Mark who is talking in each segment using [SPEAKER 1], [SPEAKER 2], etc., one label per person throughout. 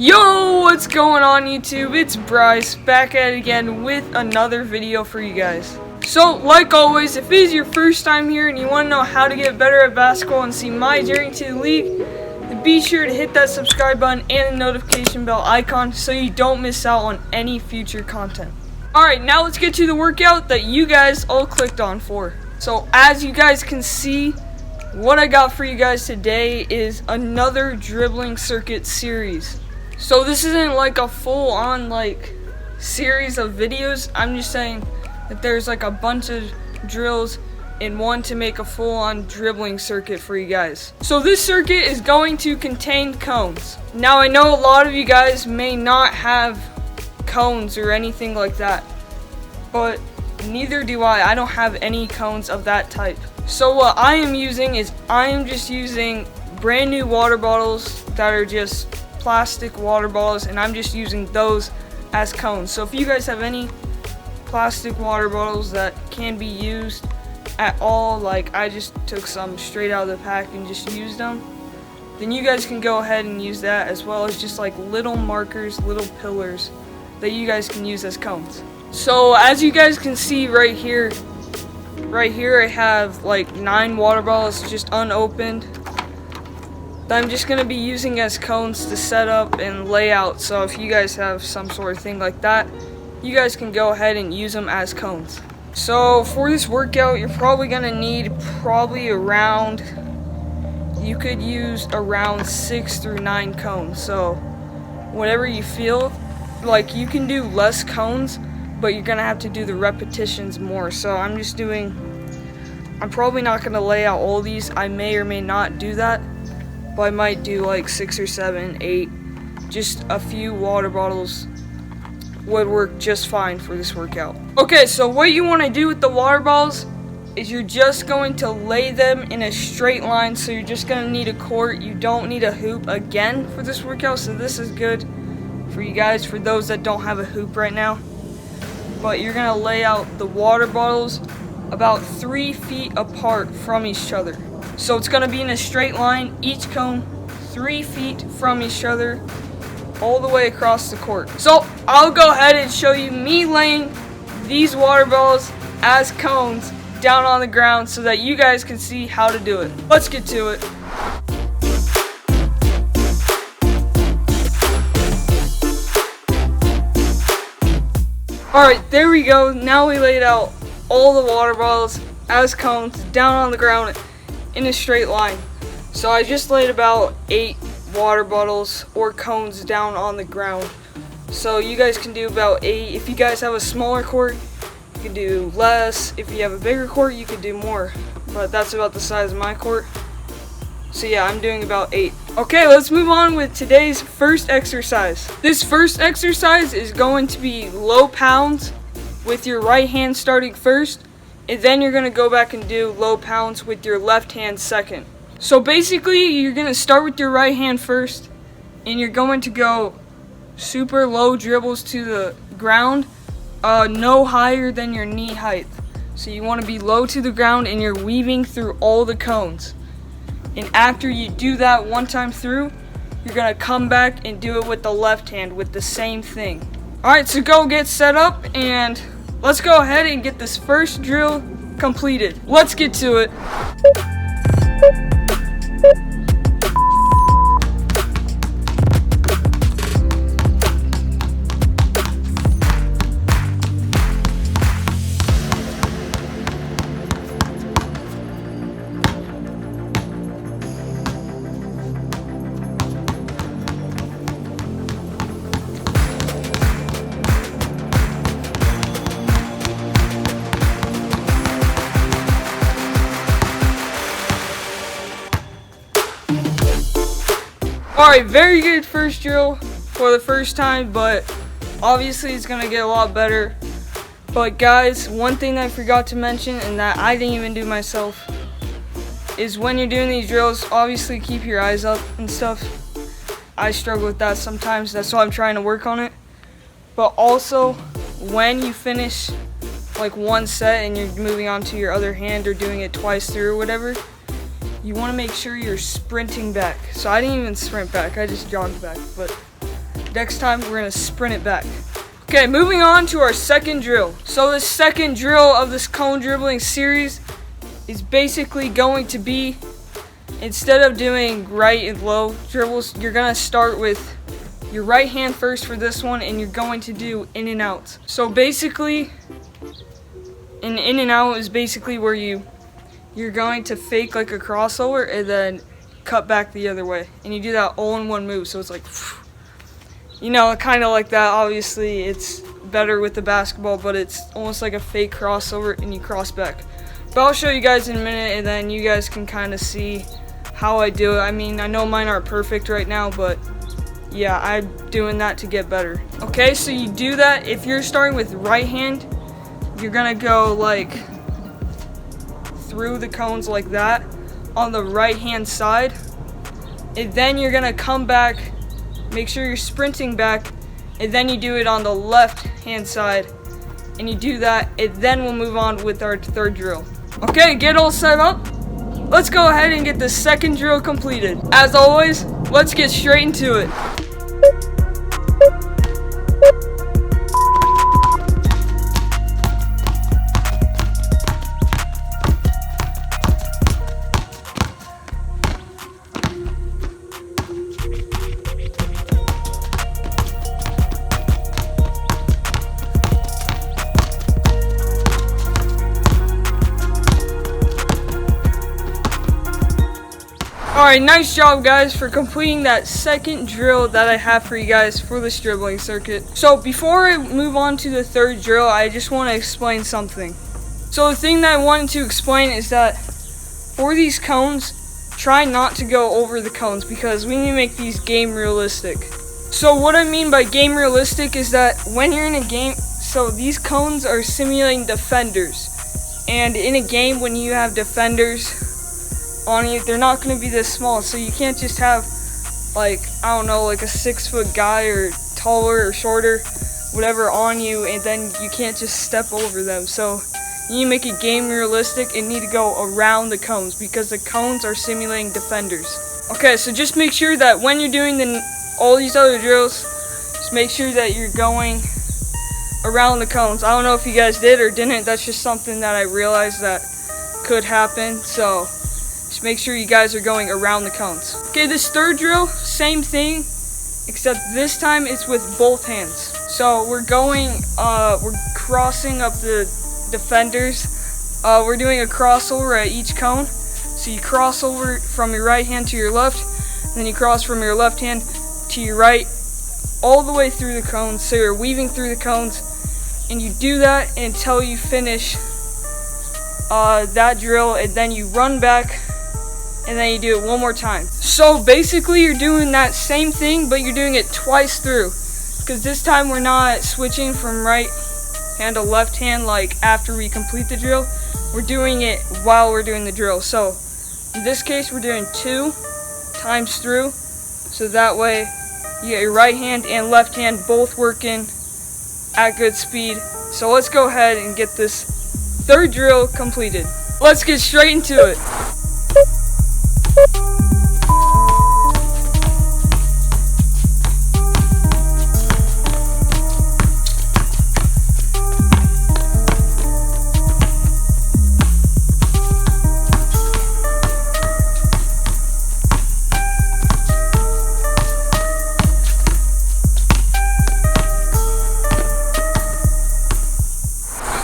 [SPEAKER 1] Yo, what's going on YouTube? It's Bryce back at it again with another video for you guys. So, like always, if it is your first time here and you want to know how to get better at basketball and see my journey to the league, then be sure to hit that subscribe button and the notification bell icon so you don't miss out on any future content. Alright, now let's get to the workout that you guys all clicked on for. So, as you guys can see, what I got for you guys today is another dribbling circuit series. So this isn't like a full-on series of videos. I'm just saying that there's like a bunch of drills in one to make a full-on dribbling circuit for you guys. So this circuit is going to contain cones. Now I know a lot of you guys may not have cones or anything like that, but neither do I. I don't have any cones of that type. So what I am using is I am just using brand new water bottles that are just plastic water bottles, and I'm just using those as cones. So if you guys have any plastic water bottles that can be used at all, like I just took some straight out of the pack and just used them, then you guys can go ahead and use that, as well as just like little markers, little pillars that you guys can use as cones. So as you guys can see right here I have like 9 water bottles just unopened that I'm just going to be using as cones to set up and lay out. So if you guys have some sort of thing like that, you guys can go ahead and use them as cones. So for this workout, you're probably going to need you could use around 6 through 9 cones. So whatever you feel, like you can do less cones, but you're going to have to do the repetitions more. So I'm probably not going to lay out all these. I may or may not do that. But I might do like 6 or 7, 8, just a few water bottles would work just fine for this workout. Okay, so what you want to do with the water bottles is you're just going to lay them in a straight line. So you're just going to need a court. You don't need a hoop again for this workout, so this is good for you guys, for those that don't have a hoop right now. But you're going to lay out the water bottles about 3 feet apart from each other. So it's going to be in a straight line, each cone 3 feet from each other, all the way across the court. So I'll go ahead and show you me laying these water bottles as cones down on the ground so that you guys can see how to do it. Let's get to it. Alright, there we go. Now we laid out all the water bottles as cones down on the ground in a straight line. So I just laid about 8 water bottles or cones down on the ground. So you guys can do about 8. If you guys have a smaller court, you can do less. If you have a bigger court, you could do more. But that's about the size of my court. So yeah, I'm doing about 8. Okay, let's move on with today's first exercise. This first exercise is going to be low pounds with your right hand starting first. And then you're going to go back and do low pounds with your left hand second. So basically, you're going to start with your right hand first, and you're going to go super low dribbles to the ground, no higher than your knee height. So you want to be low to the ground, and you're weaving through all the cones. And after you do that one time through, you're going to come back and do it with the left hand with the same thing. Alright, so go get set up, and let's go ahead and get this first drill completed. Let's get to it. Alright, very good first drill for the first time, but obviously it's going to get a lot better. But guys, one thing I forgot to mention, and that I didn't even do myself, is when you're doing these drills, obviously keep your eyes up and stuff. I struggle with that sometimes, that's why I'm trying to work on it. But also, when you finish like one set and you're moving on to your other hand or doing it twice through or whatever, you want to make sure you're sprinting back. So I didn't even sprint back, I just jogged back. But Next time, we're gonna sprint it back. Okay, moving on to our second drill. So the second drill of this cone dribbling series is basically going to be, instead of doing right and low dribbles, you're gonna start with your right hand first for this one, and you're going to do in and out. So basically, an in and out is basically where you're going to fake like a crossover and then cut back the other way. And you do that all in one move, so it's like, you know, kind of like that. Obviously, it's better with the basketball, but it's almost like a fake crossover and you cross back. But I'll show you guys in a minute, and then you guys can kind of see how I do it. I mean, I know mine aren't perfect right now, but yeah, I'm doing that to get better. Okay, so you do that. If you're starting with right hand, you're gonna go like through the cones like that on the right hand side, and then you're gonna come back, make sure you're sprinting back, and then you do it on the left hand side, and you do that, and then we'll move on with our third drill. Okay, get all set up. Let's go ahead and get the second drill completed. As always, let's get straight into it. Alright, nice job guys for completing that second drill that I have for you guys for this dribbling circuit. So before I move on to the third drill, I just want to explain something. So the thing that I wanted to explain is that for these cones, try not to go over the cones because we need to make these game realistic. So what I mean by game realistic is that when you're in a game, so these cones are simulating defenders. And in a game when you have defenders on you, they're not going to be this small, so you can't just have like, I don't know, like a 6-foot guy or taller or shorter, whatever, on you, and then you can't just step over them. So you need to make it game realistic and need to go around the cones because the cones are simulating defenders. Okay, so just make sure that when you're doing all these other drills, just make sure that you're going around the cones. I don't know if you guys did or didn't. That's just something that I realized that could happen, so just make sure you guys are going around the cones. Okay, this third drill, same thing, except this time it's with both hands. So we're crossing up the defenders. We're doing a crossover at each cone. So you cross over from your right hand to your left, then you cross from your left hand to your right, all the way through the cones. So you're weaving through the cones, and you do that until you finish that drill, and then you run back, and then you do it one more time. So basically you're doing that same thing, but you're doing it twice through, because this time we're not switching from right hand to left hand like after we complete the drill. We're doing it while we're doing the drill. So in this case we're doing 2 times through, so that way you get your right hand and left hand both working at good speed. So let's go ahead and get this third drill completed. Let's get straight into it.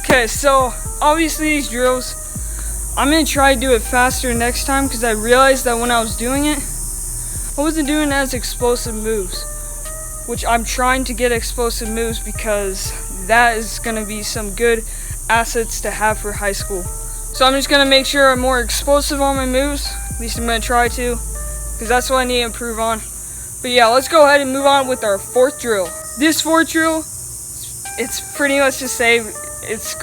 [SPEAKER 1] Okay, so obviously these drills, I'm going to try to do it faster next time because I realized that when I was doing it, I wasn't doing as explosive moves, which I'm trying to get explosive moves because that is going to be some good assets to have for high school. So I'm just going to make sure I'm more explosive on my moves, at least I'm going to try to, because that's what I need to improve on. But yeah, let's go ahead and move on with our fourth drill. This fourth drill, it's pretty much the same. It's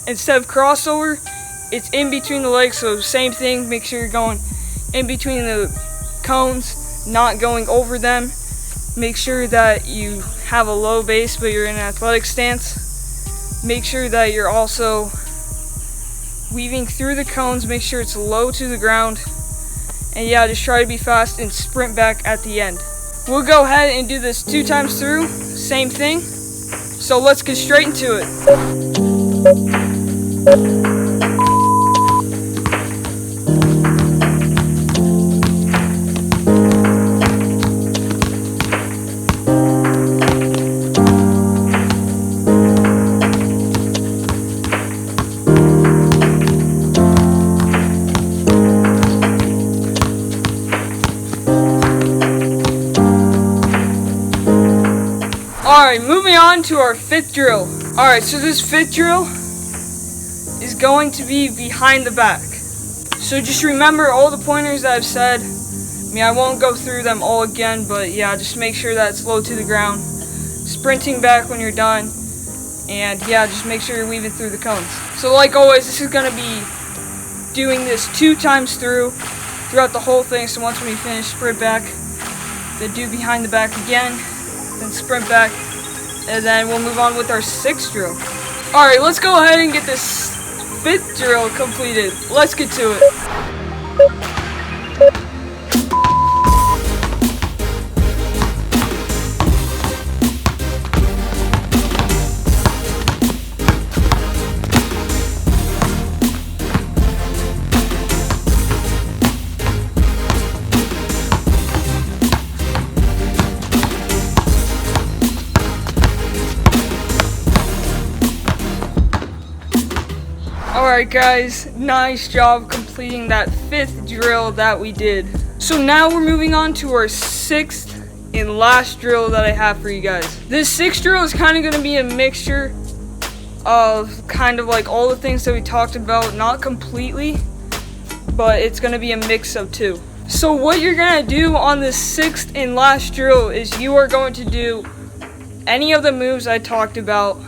[SPEAKER 1] instead of crossover, it's in between the legs, so same thing, make sure you're going in between the cones, not going over them. Make sure that you have a low base but you're in an athletic stance. Make sure that you're also weaving through the cones, make sure it's low to the ground. And yeah, just try to be fast and sprint back at the end. we'll go ahead and do this 2 times through, same thing. So let's get straight into it. Alright, moving on to our 5th drill. Alright, so this 5th drill is going to be behind the back. So just remember all the pointers that I've said. I mean, I won't go through them all again, but yeah, just make sure that it's low to the ground. Sprinting back when you're done. And yeah, just make sure you're weaving through the cones. So like always, this is going to be doing this 2 times throughout the whole thing. So once we finish, sprint back, then do behind the back again, then sprint back, and then we'll move on with our 6th drill. Alright, let's go ahead and get this 5th drill completed. Let's get to it. Alright guys, nice job completing that 5th drill that we did. So now we're moving on to our 6th and last drill that I have for you guys. This 6th drill is kind of going to be a mixture of kind of like all the things that we talked about, not completely, but it's going to be a mix of 2. So what you're going to do on this 6th and last drill is you are going to do any of the moves I talked about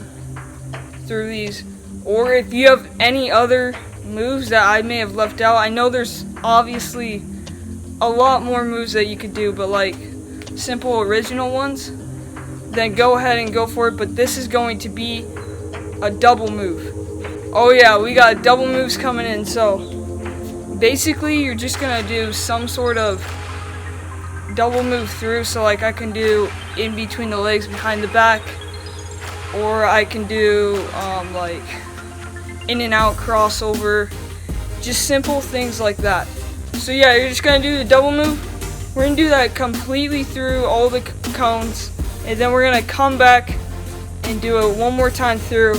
[SPEAKER 1] through these. Or if you have any other moves that I may have left out. I know there's obviously a lot more moves that you could do, but like simple original ones, then go ahead and go for it. But this is going to be a double move. Oh yeah, we got double moves coming in. So basically you're just gonna do some sort of double move through. So like I can do in between the legs behind the back, or I can do like in and out crossover, just simple things like that. So yeah, you're just gonna do the double move. We're gonna do that completely through all the cones, and then we're gonna come back and do it one more time through,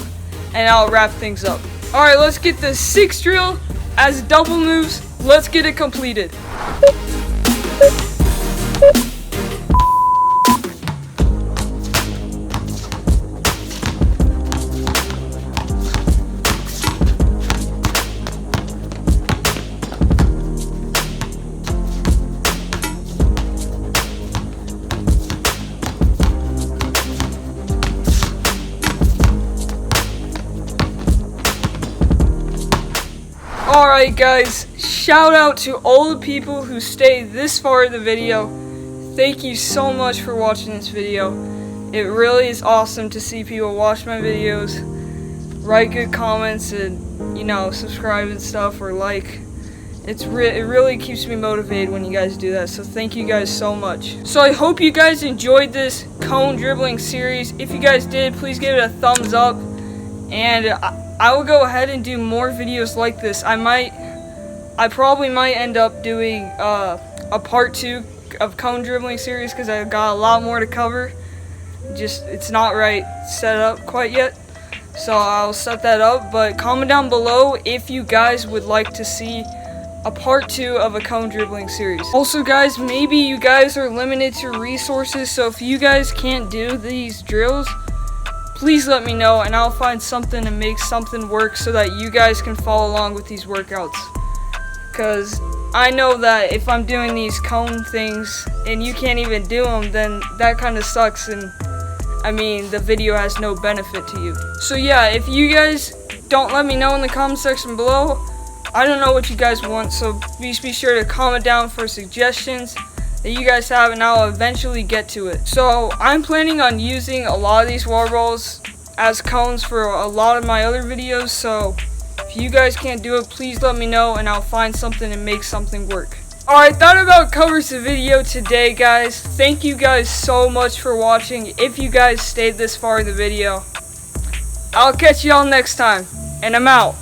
[SPEAKER 1] and I'll wrap things up. Alright, let's get the 6th drill as double moves. Let's get it completed. Alright guys, shout out to all the people who stayed this far in the video. Thank you so much for watching this video. It really is awesome to see people watch my videos, write good comments, and subscribe and stuff, or like. It really keeps me motivated when you guys do that, so thank you guys so much. So I hope you guys enjoyed this cone dribbling series. If you guys did, please give it a thumbs up, and I will go ahead and do more videos like this. I probably might end up doing a part 2 of cone dribbling series, because I've got a lot more to cover. Just it's not set up quite yet, so I'll set that up. But comment down below if you guys would like to see a part 2 of a cone dribbling series. Also guys, maybe you guys are limited to resources, so if you guys can't do these drills, please let me know, and I'll find something and make something work so that you guys can follow along with these workouts. Because I know that if I'm doing these cone things and you can't even do them, then that kind of sucks, and I mean, the video has no benefit to you. So yeah, if you guys don't let me know in the comment section below, I don't know what you guys want, so please be sure to comment down for suggestions that you guys have, and I'll eventually get to it. So I'm planning on using a lot of these water balls as cones for a lot of my other videos, so if you guys can't do it, please let me know and I'll find something and make something work. Alright, that about covers the video today, guys. Thank you guys so much for watching. If you guys stayed this far in the video, I'll catch y'all next time, and I'm out.